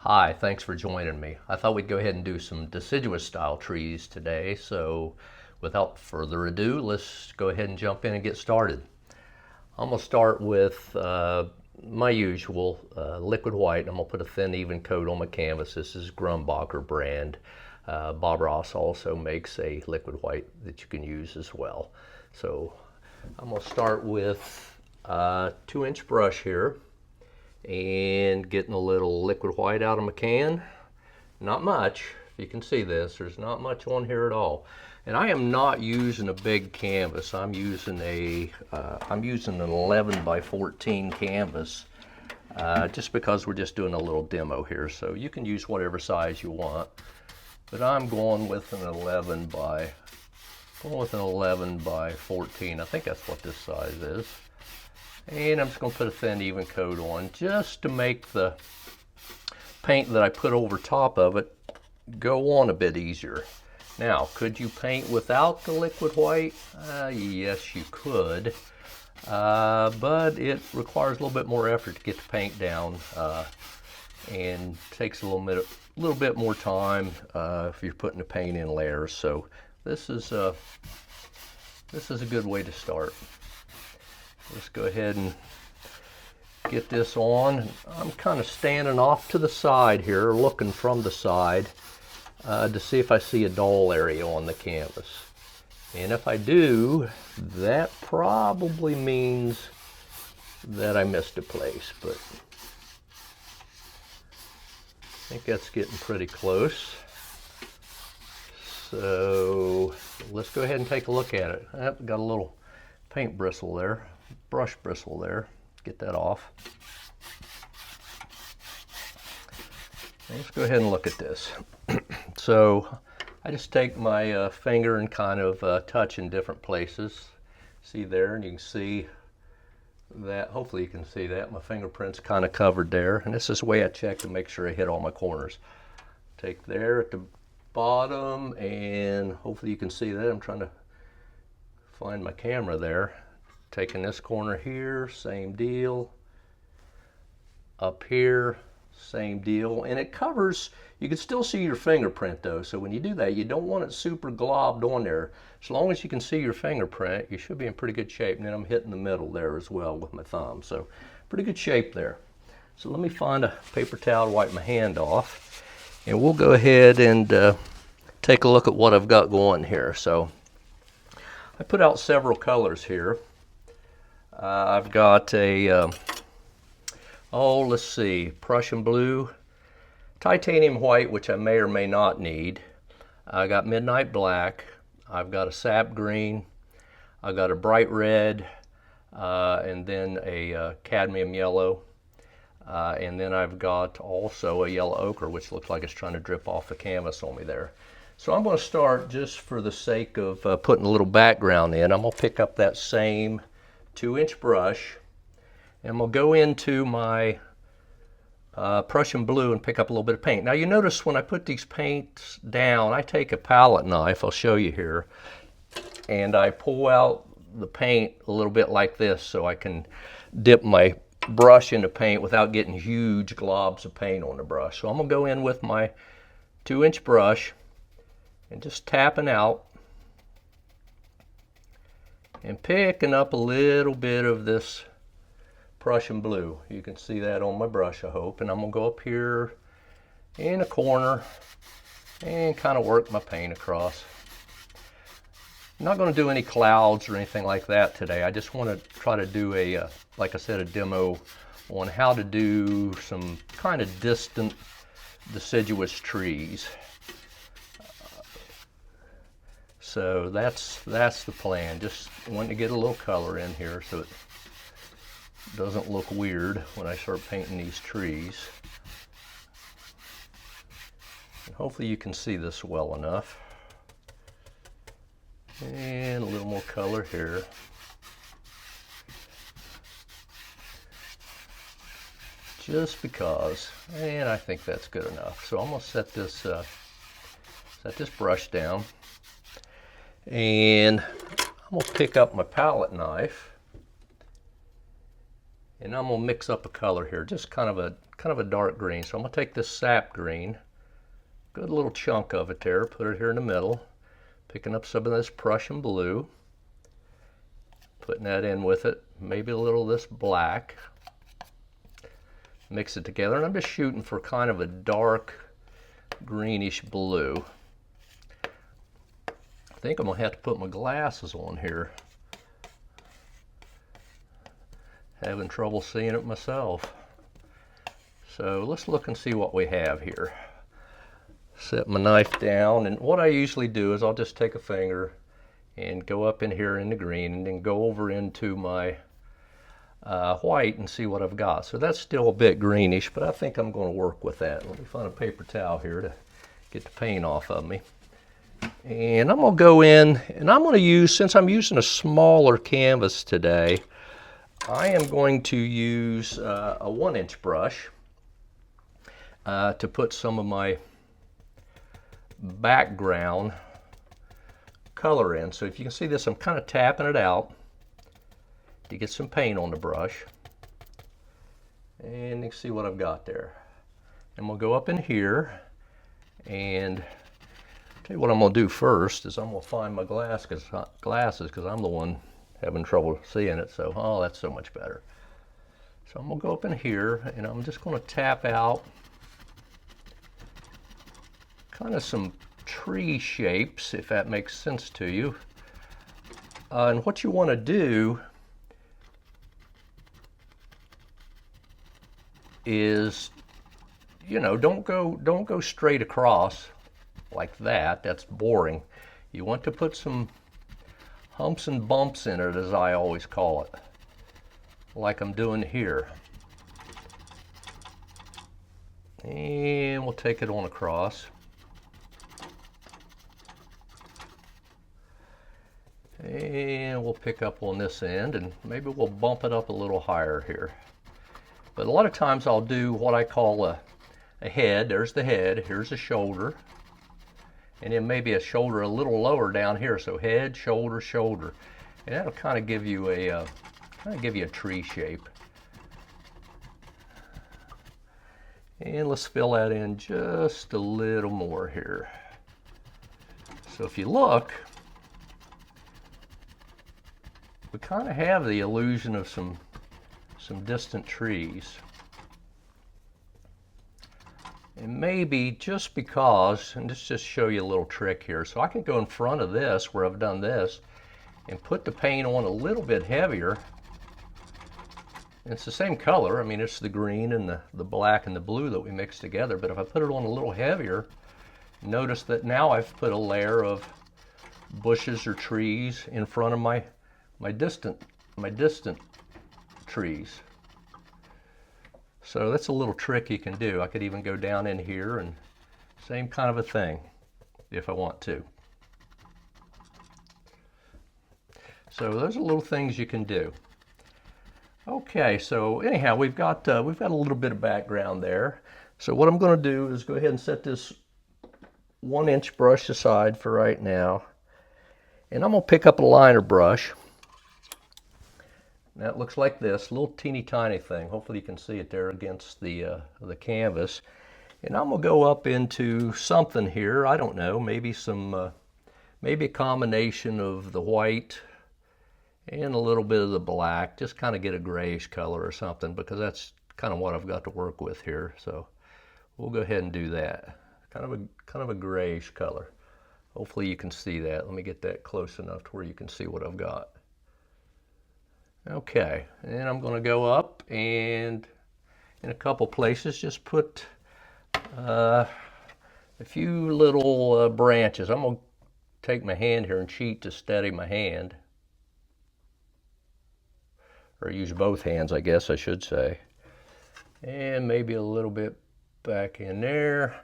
Hi, thanks for joining me. I thought we'd go ahead and do some deciduous style trees today, so without further ado, let's go ahead and jump in and get started. I'm going to start with my usual liquid white. I'm going to put a thin even coat on my canvas. This is Grumbacher brand. Bob Ross also makes a liquid white that you can use as well. So I'm going to start with a 2-inch brush here and getting a little liquid white out of my can. Not much. You can see this. There's not much on here at all. And I am not using a big canvas. I'm using an 11 by 14 canvas, just because we're just doing a little demo here. So you can use whatever size you want, but I'm going with an 11 by 14. I think that's what this size is. And I'm just going to put a thin even coat on just to make the paint that I put over top of it go on a bit easier. Now, could you paint without the liquid white? Yes, you could, but it requires a little bit more effort to get the paint down, and takes a little bit more time if you're putting the paint in layers. So this is a good way to start. Let's go ahead and get this on. I'm kind of standing off to the side here, looking from the side to see if I see a dull area on the canvas. And if I do, that probably means that I missed a place, but I think that's getting pretty close. So let's go ahead and take a look at it. I've got a little paint bristle there. Brush bristle there. Get that off. Let's go ahead and look at this. So I just take my finger and kind of touch in different places. See there, and you can see that, hopefully you can see that. My fingerprint's kind of covered there, and this is the way I check to make sure I hit all my corners. Take there at the bottom, and hopefully you can see that. I'm trying to find my camera there. Taking this corner here, same deal. Up here, same deal. And it covers, you can still see your fingerprint though. So when you do that, you don't want it super globbed on there. As long as you can see your fingerprint, you should be in pretty good shape. And then I'm hitting the middle there as well with my thumb. So pretty good shape there. So let me find a paper towel to wipe my hand off. And we'll go ahead and take a look at what I've got going here. So I put out several colors here. I've got a, let's see, Prussian blue, titanium white, which I may or may not need. I got midnight black. I've got a sap green. I got a bright red, and then a cadmium yellow. And then I've got also a yellow ochre, which looks like it's trying to drip off the canvas on me there. So I'm going to start, just for the sake of putting a little background in, I'm going to pick up that same 2-inch brush, and I'm going to go into my Prussian blue and pick up a little bit of paint. Now you notice when I put these paints down, I take a palette knife, I'll show you here, and I pull out the paint a little bit like this so I can dip my brush into paint without getting huge globs of paint on the brush. So I'm going to go in with my 2-inch brush and just tapping out and picking up a little bit of this Prussian blue. You can see that on my brush, I hope. And I'm going to go up here in a corner and kind of work my paint across. I'm not going to do any clouds or anything like that today. I just want to try to do a, like I said, a demo on how to do some kind of distant deciduous trees. So that's the plan. Just wanting to get a little color in here so it doesn't look weird when I start painting these trees. And hopefully you can see this well enough. And a little more color here. Just because, and I think that's good enough. So I'm going to set this brush down. And I'm going to pick up my palette knife And I'm gonna mix up a color here, just kind of a dark green. So I'm gonna take this sap green, good little chunk of it there, put it here in the middle, picking up some of this Prussian blue, putting that in with it, maybe a little of this black, mix it together, and I'm just shooting for kind of a dark greenish blue. I think I'm gonna have to put my glasses on here. Having trouble seeing it myself. So let's look and see what we have here. Set my knife down, and what I usually do is I'll just take a finger and go up in here in the green and then go over into my white and see what I've got. So that's still a bit greenish, but I think I'm going to work with that. Let me find a paper towel here to get the paint off of me. And I'm going to go in, and I'm going to use, since I'm using a smaller canvas today, I am going to use a 1-inch brush to put some of my background color in. So if you can see this, I'm kind of tapping it out to get some paint on the brush. And you can see what I've got there. And we'll go up in here, and tell you what I'm going to do first is I'm going to find my glasses because I'm the one having trouble seeing it. So, oh, that's so much better. So I'm going to go up in here, and I'm just going to tap out kind of some tree shapes, if that makes sense to you. And what you want to do is, you know, don't go straight across like that. That's boring. You want to put some humps and bumps in it, as I always call it, like I'm doing here. And we'll take it on across. And we'll pick up on this end, and maybe we'll bump it up a little higher here. But a lot of times I'll do what I call a head. There's the head, here's the shoulder, and then maybe a shoulder a little lower down here. So head, shoulder, shoulder, and that'll kind of give you a tree shape. And let's fill that in just a little more here. So if you look, we kind of have the illusion of some distant trees. And maybe just because, and let's just show you a little trick here. So I can go in front of this where I've done this and put the paint on a little bit heavier. And it's the same color. I mean, it's the green and the black and the blue that we mixed together. But if I put it on a little heavier, notice that now I've put a layer of bushes or trees in front of my distant trees. So that's a little trick you can do. I could even go down in here and same kind of a thing if I want to. So those are little things you can do. Okay, so anyhow, we've got a little bit of background there. So what I'm going to do is go ahead and set this 1-inch brush aside for right now, and I'm going to pick up a liner brush. That looks like this, little teeny tiny thing. Hopefully you can see it there against the canvas. And I'm gonna go up into something here. I don't know, maybe maybe a combination of the white and a little bit of the black. Just kind of get a grayish color or something, because that's kind of what I've got to work with here. So we'll go ahead and do that. Kind of a grayish color. Hopefully you can see that. Let me get that close enough to where you can see what I've got. Okay, and I'm going to go up and in a couple places just put a few little branches. I'm going to take my hand here and cheat to steady my hand. Or use both hands, I guess I should say. And maybe a little bit back in there.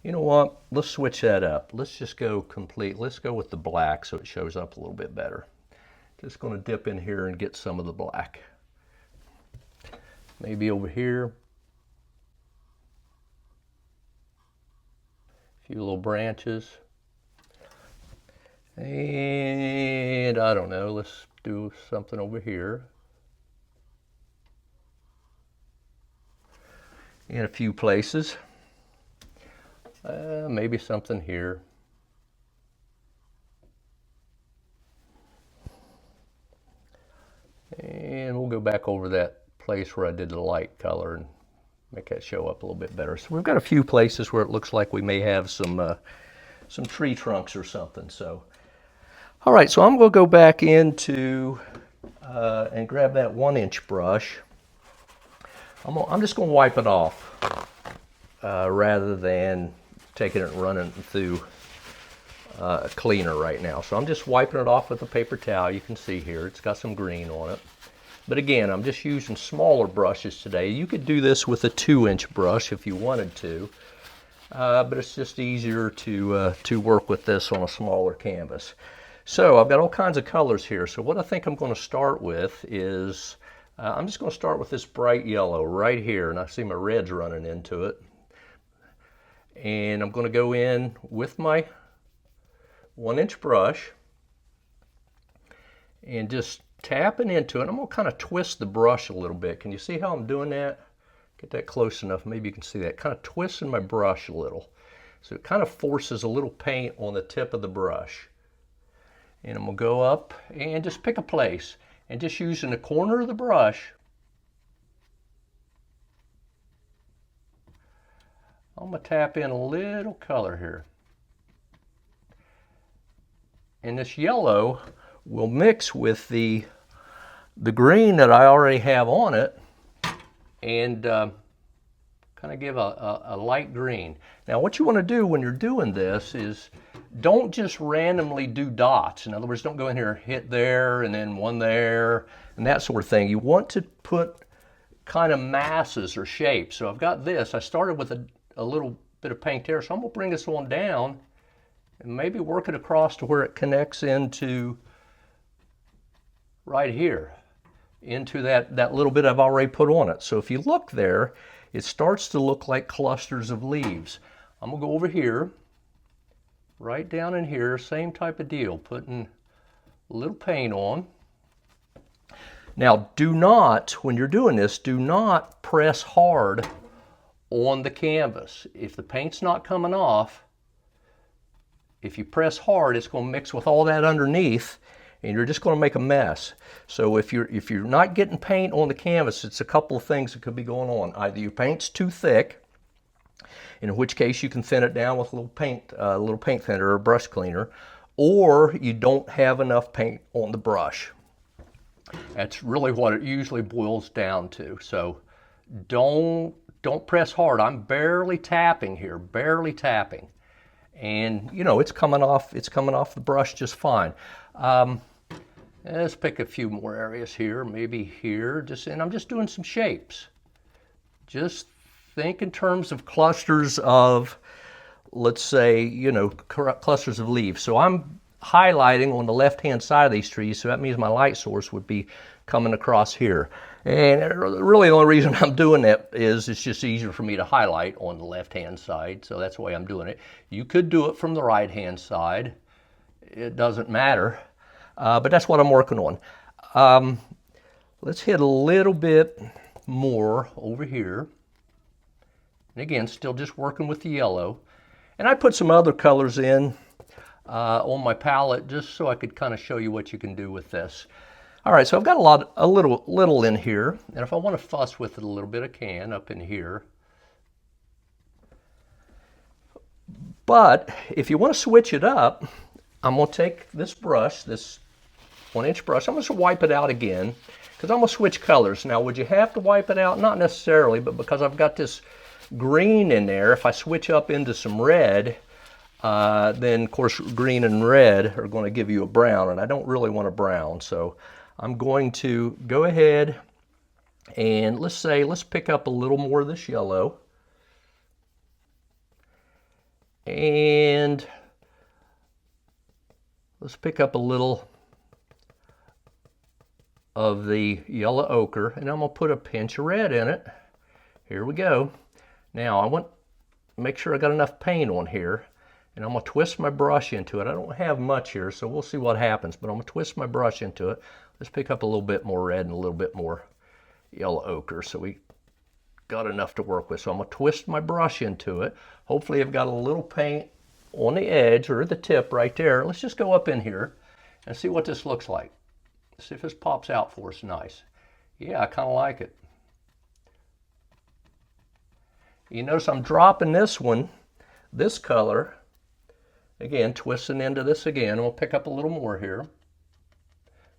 You know what? Let's switch that up. Let's just go complete. Let's go with the black so it shows up a little bit better. Just going to dip in here and get some of the black. Maybe over here. A few little branches. And I don't know, let's do something over here. in a few places. Maybe something here. And we'll go back over that place where I did the light color and make that show up a little bit better. So we've got a few places where it looks like we may have some tree trunks or something. So, all right, so I'm going to go back into and grab that 1-inch brush. I'm just going to wipe it off rather than taking it and running it through a cleaner right now. So I'm just wiping it off with a paper towel. You can see here it's got some green on it. But again, I'm just using smaller brushes today. You could do this with a 2-inch brush if you wanted to, but it's just easier to work with this on a smaller canvas. So I've got all kinds of colors here. So what I think I'm going to start with is, I'm just going to start with this bright yellow right here, and I see my reds running into it. And I'm going to go in with my 1-inch brush and just tapping into it. I'm going to kind of twist the brush a little bit. Can you see how I'm doing that? Get that close enough, maybe you can see that. Kind of twisting my brush a little. So it kind of forces a little paint on the tip of the brush. And I'm going to go up and just pick a place. And just using the corner of the brush, I'm going to tap in a little color here. And this yellow will mix with the green that I already have on it and kind of give a light green. Now what you want to do when you're doing this is don't just randomly do dots. In other words, don't go in here, hit there and then one there and that sort of thing. You want to put kind of masses or shapes. So I've got this. I started with a little bit of paint there, so I'm going to bring this one down and maybe work it across to where it connects into right here, into that little bit I've already put on it. So if you look there, it starts to look like clusters of leaves. I'm going to go over here, right down in here, same type of deal, putting a little paint on. Now do not, when you're doing this, do not press hard on the canvas. If the paint's not coming off, if you press hard, it's going to mix with all that underneath and you're just going to make a mess. So if you're not getting paint on the canvas, it's a couple of things that could be going on. Either your paint's too thick, in which case you can thin it down with a little paint thinner or brush cleaner, or you don't have enough paint on the brush. That's really what it usually boils down to. So don't press hard. I'm barely tapping here, barely tapping. And you know, it's coming off the brush just fine. Let's pick a few more areas here, maybe here, and I'm just doing some shapes. Just think in terms of clusters of, let's say, you know, clusters of leaves. So I'm highlighting on the left-hand side of these trees, so that means my light source would be coming across here. And really the only reason I'm doing that is it's just easier for me to highlight on the left-hand side, so that's the way I'm doing it. You could do it from the right-hand side. It doesn't matter, but that's what I'm working on. Let's hit a little bit more over here. And again, still just working with the yellow. And I put some other colors in on my palette just so I could kind of show you what you can do with this. All right, so I've got a little in here, and if I want to fuss with it a little bit, I can up in here. But if you want to switch it up, I'm going to take this brush, this 1-inch brush, I'm going to wipe it out again because I'm going to switch colors. Now, would you have to wipe it out? Not necessarily, but because I've got this green in there, if I switch up into some red, then of course green and red are going to give you a brown, and I don't really want a brown. So I'm going to go ahead and let's pick up a little more of this yellow. And let's pick up a little of the yellow ochre, and I'm going to put a pinch of red in it. Here we go. Now I want to make sure I got enough paint on here, and I'm going to twist my brush into it. I don't have much here, so we'll see what happens, but I'm going to twist my brush into it. Let's pick up a little bit more red and a little bit more yellow ochre so we got enough to work with. So I'm going to twist my brush into it. Hopefully I've got a little paint on the edge or the tip right there. Let's just go up in here and see what this looks like. See if this pops out for us nice. Yeah, I kind of like it. You notice I'm dropping this one, this color, again, twisting into this again. We'll pick up a little more here.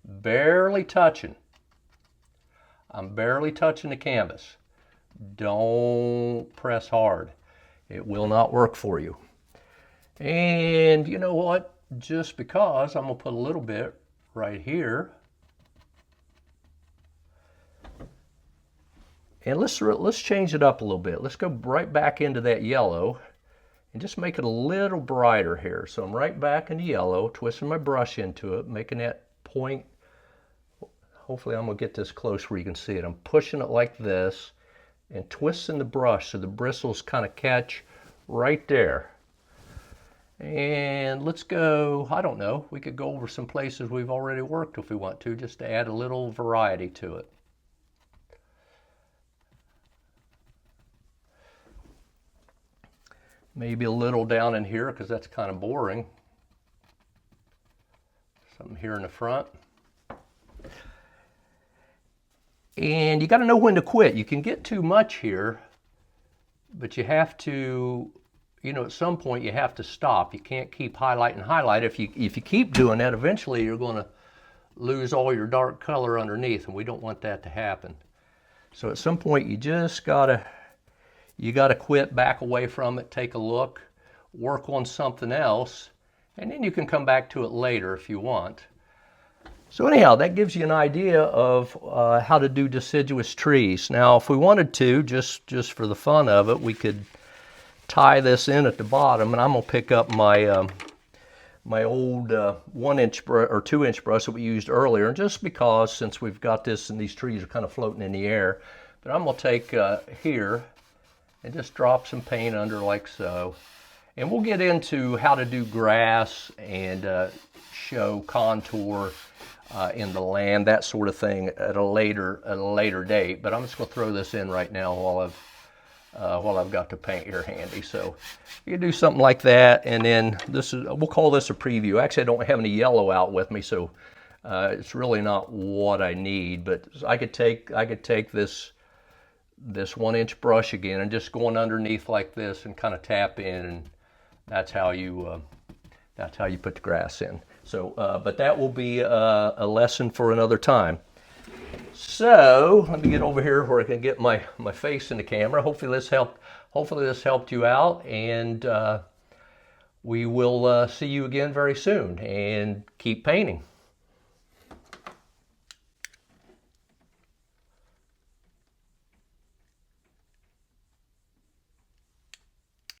Barely touching. I'm barely touching the canvas. Don't press hard. It will not work for you. And you know what? Just because, I'm going to put a little bit right here. And let's change it up a little bit. Let's go right back into that yellow and just make it a little brighter here. So I'm right back into yellow, twisting my brush into it, making that point. Hopefully I'm going to get this close where you can see it. I'm pushing it like this and twisting the brush so the bristles kind of catch right there. And let's go, I don't know, we could go over some places we've already worked if we want to, just to add a little variety to it. Maybe a little down in here because that's kind of boring. Something here in the front. And you got to know when to quit. You can get too much here, but you have to, you know, at some point you have to stop. You can't keep highlight and highlight. If you keep doing that, eventually you're going to lose all your dark color underneath, and we don't want that to happen. So at some point you just gotta quit, back away from it, take a look, work on something else, and then you can come back to it later if you want. So anyhow, that gives you an idea of how to do deciduous trees. Now, if we wanted to, just for the fun of it, we could tie this in at the bottom, and I'm going to pick up my my old 1-inch or 2-inch brush that we used earlier, and just because, since we've got this and these trees are kind of floating in the air, but I'm going to take here and just drop some paint under like so. And we'll get into how to do grass and show contour in the land, that sort of thing at a later date. But I'm just going to throw this in right now while I've got the paint here handy. So you can do something like that, and then we'll call this a preview. Actually, I don't have any yellow out with me, so it's really not what I need. But I could take this 1-inch brush again and just going underneath like this and kind of tap in, and that's how you put the grass in. So, but that will be a lesson for another time. So let me get over here where I can get my face in the camera. Hopefully this helped you out, and we will see you again very soon. And keep painting.